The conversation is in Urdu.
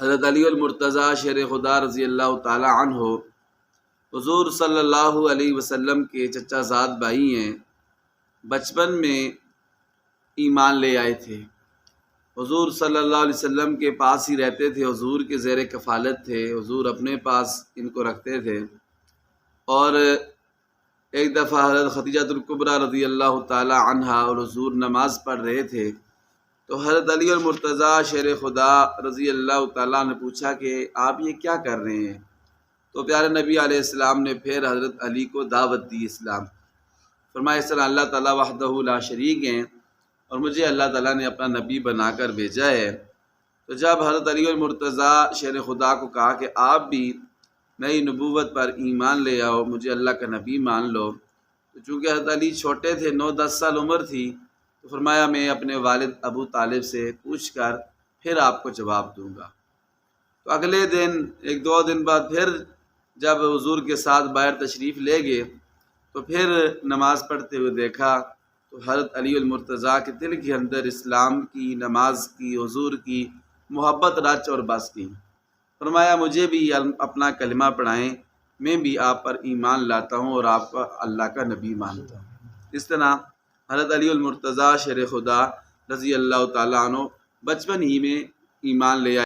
حضرت علی المرتضیٰ شیر خدا رضی اللہ تعالی عنہ حضور صلی اللہ علیہ وسلم کے چچا زاد بھائی ہیں۔ بچپن میں ایمان لے آئے تھے، حضور صلی اللہ علیہ وسلم کے پاس ہی رہتے تھے، حضور کے زیر کفالت تھے، حضور اپنے پاس ان کو رکھتے تھے۔ اور ایک دفعہ حضرت خدیجہ الکبریٰ رضی اللہ تعالی عنہا اور حضور نماز پڑھ رہے تھے تو حضرت علی المرتضیٰ شیر خدا رضی اللہ تعالیٰ نے پوچھا کہ آپ یہ کیا کر رہے ہیں؟ تو پیارے نبی علیہ السلام نے پھر حضرت علی کو دعوت دی اسلام۔ فرمایا اس طرح اللہ تعالیٰ وحدہ لا شریک ہیں اور مجھے اللہ تعالیٰ نے اپنا نبی بنا کر بھیجا ہے۔ تو جب حضرت علی المرتضیٰ شیر خدا کو کہا کہ آپ بھی نئی نبوت پر ایمان لے آؤ، مجھے اللہ کا نبی مان لو، تو چونکہ حضرت علی چھوٹے تھے، 9-10 سال عمر تھی، تو فرمایا میں اپنے والد ابو طالب سے پوچھ کر پھر آپ کو جواب دوں گا۔ تو اگلے دن 1-2 دن بعد پھر جب حضور کے ساتھ باہر تشریف لے گئے تو پھر نماز پڑھتے ہوئے دیکھا تو حضرت علی المرتضیٰ کے دل کے اندر اسلام کی، نماز کی، حضور کی محبت رچ اور بس کی۔ فرمایا مجھے بھی اپنا کلمہ پڑھائیں، میں بھی آپ پر ایمان لاتا ہوں اور آپ کا اللہ کا نبی مانتا ہوں۔ اس طرح حضرت علی المرتضیٰ شیر خدا رضی اللہ تعالیٰ عنہ بچپن ہی میں ایمان لے آئے۔